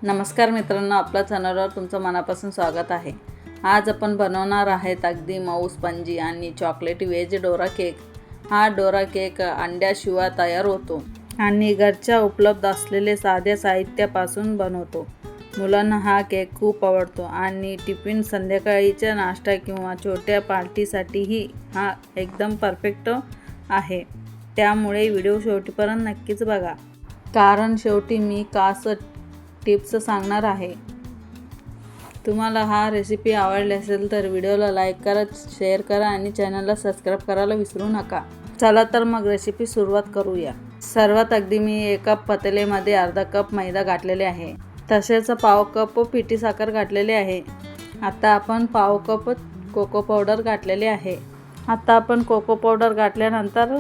नमस्कार मित्रांनो, आपल्या चॅनलवर तुमचं मनापासून स्वागत आहे। आज आपण बनवणार आहेत अगदी मऊ स्पंजी आणि चॉकलेटी वेज डोरा केक। हा डोरा केक अंड्याशिवाय तयार होतो आणि घरच्या उपलब्ध असलेले साध्या साहित्यापासून बनवतो। मुलांना हा केक खूप आवडतो आणि टिफिन, संध्याकाळीचा नाश्ता किंवा छोट्या पार्टीसाठीही हा एकदम परफेक्ट आहे। त्यामुळे व्हिडिओ शेवटपर्यंत नक्कीच बघा, कारण शेवटी मी खास टिप्स सांगणार आहे। तुम्हाला हा रेसिपी आवडली असेल तर व्हिडिओला लाईक करा, शेअर करा आणि चॅनलला सबस्क्राईब करायला विसरू नका। चला तर मग रेसिपी सुरुवात करूया। सर्वात अगदी मी एका पतेलेमध्ये अर्धा कप मैदा घातलेले आहे, तसेच पाव कप पिठी साखर घातलेले आहे। आता आपण पाव कप कोको पावडर घातलेले आहे। आता आपण कोको पावडर घातल्यानंतर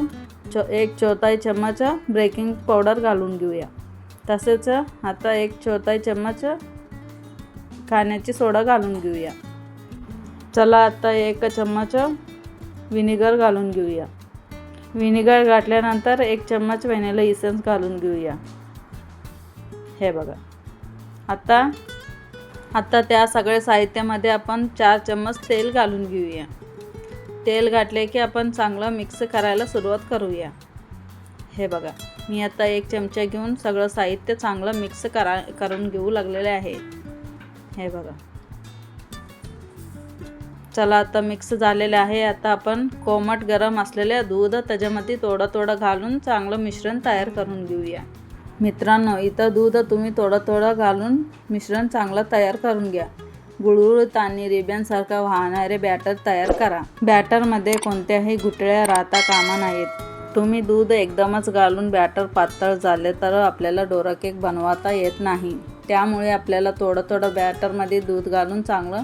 1/4 चम्मच बेकिंग पावडर घालून घेऊया। तसेच आता 1/4 चम्मच खाण्याची सोडा घालून घेऊया। चला आता 1 चम्मच विनेगर घालून घेऊया। विनेगर घातल्यानंतर 1 चम्मच व्हॅनिला इसेन्स घालून घेऊया। हे बघा, आता त्या सगळ्या साहित्यामध्ये आपण 4 चम्मच तेल घालून घेऊया। तेल घातले की आपण चांगलं मिक्स करायला सुरुवात करूया। हे बघा, मी आता 1 चमचा घेऊन सगळं साहित्य चांगलं मिक्स करून घेऊ लागलेले आहे। हे बघा, चला आता मिक्स झालेले आहे। आता आपण कोमट गरम असलेले दूध त्याच्यामध्ये थोडं घालून चांगलं मिश्रण तयार करून घेऊया। मित्रांनो, इथं दूध तुम्ही थोडं घालून मिश्रण चांगलं तयार करून घ्या। गुळगुळीत आणि रिबनसारखा वाहणारे बॅटर तयार करा। बॅटरमध्ये कोणत्याही गुठळ्या राहता कामा नाहीत। तुम्ही दूध एकदमच घालून बॅटर पातळ झाले तर आपल्याला डोरा केक बनवता येत नाही। त्यामुळे आपल्याला थोडं बॅटरमध्ये दूध घालून चांगलं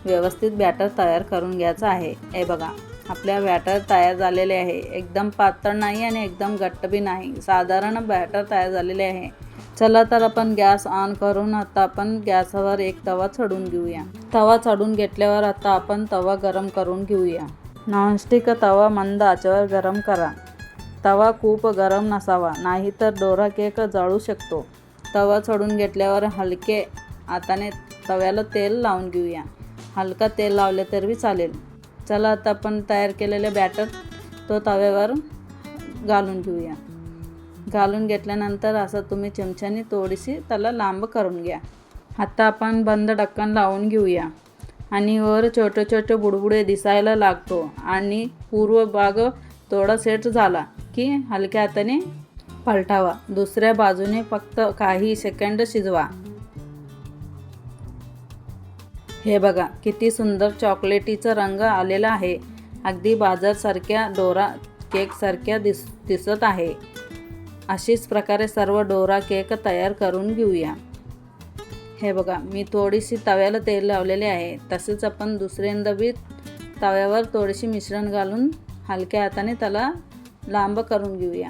व्यवस्थित बॅटर तयार करून घ्यायचं आहे। हे बघा, आपल्या बॅटर तयार झालेले आहे। एकदम पातळ नाही आणि एकदम घट्ट बी नाही, साधारण बॅटर तयार झालेले आहे। चला तर आपण गॅस ऑन करून आता आपण गॅसवर एक तवा चढवून घेऊया। तवा चढवून घेतल्यावर आता आपण तवा गरम करून घेऊया। नॉनस्टिक तवा मंद आचेवर गरम करा। तवा खूप गरम नसावा, नाहीतर डोरा केक जळू शकतो। तवा चढवून घेतल्यावर हलके हाताने तव्याला तेल लावून घेऊया। हलका तेल लावले तरी चालेल। चला आता आपण तयार केलेले बॅटर तो तव्यावर घालून घेऊया। घालून घेतल्यानंतर असं तुम्ही चमच्याने थोडीशी त्याला लांब करून घ्या। आता आपण बंद ढक्कन लावून घेऊया आणि वर छोटे बुडबुडे दिसायला लागतो आणि पूर्व भाग थोडा सेट झाला की हलक्या हाताने पलटावा। दुसऱ्या बाजूने फक्त काही सेकंद शिजवा। हे बघा, किती सुंदर चॉकलेटीचा रंग आलेला आहे। अगदी बाजारसारख्या डोरा केक सारख्या दिसत आहे। अशीच प्रकारे सर्व डोरा केक तयार करून घेऊया। हे बघा, मी थोडीशी तव्याला तेल लावलेले आहे। तसेच आपण दुसऱ्यांदा बी तव्यावर थोडीशी मिश्रण घालून हलक्या हाताने त्याला लांब करून घेऊया।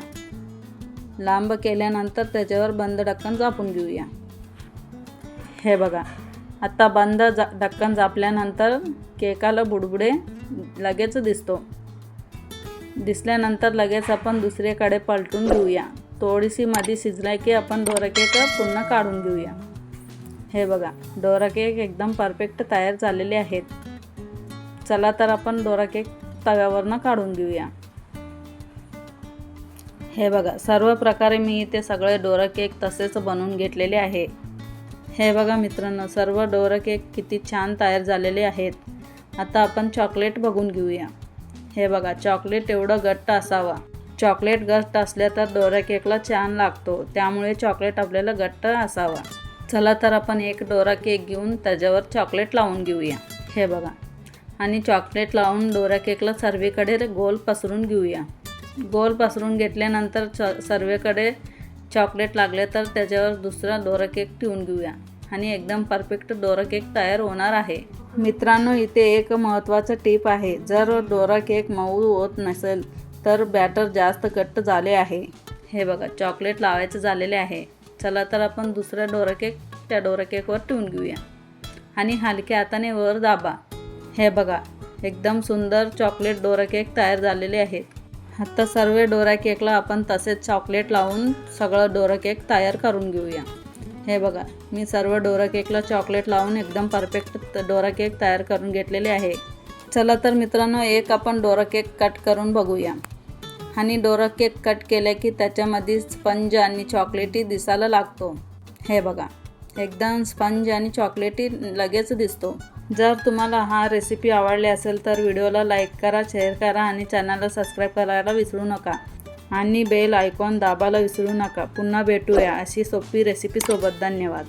लांब केल्यानंतर त्याच्यावर बंद ढक्कन झाकून घेऊया। हे बघा, आता बंद ढक्कन झाकल्यानंतर केकाला बुडबुडे लगेच दिसल्यानंतर लगेच आपण दुसरीकडे पलटून घेऊया। थोडीशी मध्ये शिजला की आपण डोरा केक पुन्हा काढून घेऊया। हे बघा, डोरा केक एकदम परफेक्ट तयार झालेले आहेत। चला तर आपण डोरा केक तव्यावरनं काढून घेऊया। हे बघा, सर्व प्रकारे मी इथे सगळे डोरा केक तसेच बनवून घेतलेले आहे। हे बघा मित्रांनो, सर्व डोरा केक किती छान तयार झालेले आहेत। आता आपण चॉकलेट बघून घेऊया। हे बघा, चॉकलेट एवढं घट्ट असावा। चॉकलेट घट्ट असल्या तर डोरा केकला छान लागतो, त्यामुळे चॉकलेट आपल्याला घट्ट असावा। चला तर आपण एक डोरा केक घेऊन त्याच्यावर चॉकलेट लावून घेऊया। हे बघा, आणि चॉकलेट लावून डोरा केकला सर्वीकडे गोल पसरून घेऊया। गोल पसरून घेतल्यानंतर सर्वीकडे चॉकलेट लागले तर त्याच्यावर दुसरा डोरा केक ठेवून घेऊया आणि एकदम परफेक्ट डोरा केक तयार होणार आहे। मित्रांनो, इथे एक महत्त्वाचं टिप आहे। जर डोरा केक मऊ होत नसेल तर बॅटर जास्त घट्ट झाले आहे। हे बघा, चॉकलेट लावायचे झालेले आहे। चला तर आपण दुसरा डोरा केक त्या डोरा केकवर ठेवून घेऊया आणि हलक्या हाताने वर दाबा। हे बघा, एकदम सुंदर चॉकलेट डोरा केक तयार झालेले आहेत। आता सर्व डोरा केकला आपण तसेच चॉकलेट लावून सगळं डोरा केक तयार करून घेऊया। हे बघा, मी सर्व डोरा केकला चॉकलेट लावून एकदम परफेक्ट डोरा केक तयार करून घेतलेले आहे. चला तर मित्रांनो, एक आपण डोरा केक कट करून बघूया. आणि डोरा केक कट केला की त्याच्यामध्ये स्पंज आणि चॉकलेटी दिसायला लागतो. हे बघा, एकदम स्पंज आणि चॉकलेटी लगेच दिसतो. जर तुम्हाला हा रेसिपी आवडली असेल तर व्हिडिओला लाईक करा, शेअर करा आणि चॅनलला सबस्क्राईब करायला विसरू नका. आणि बेल आयकॉन दाबायला विसरू नका. पुन्हा भेटूया अशी सोपी रेसिपीसोबत. धन्यवाद.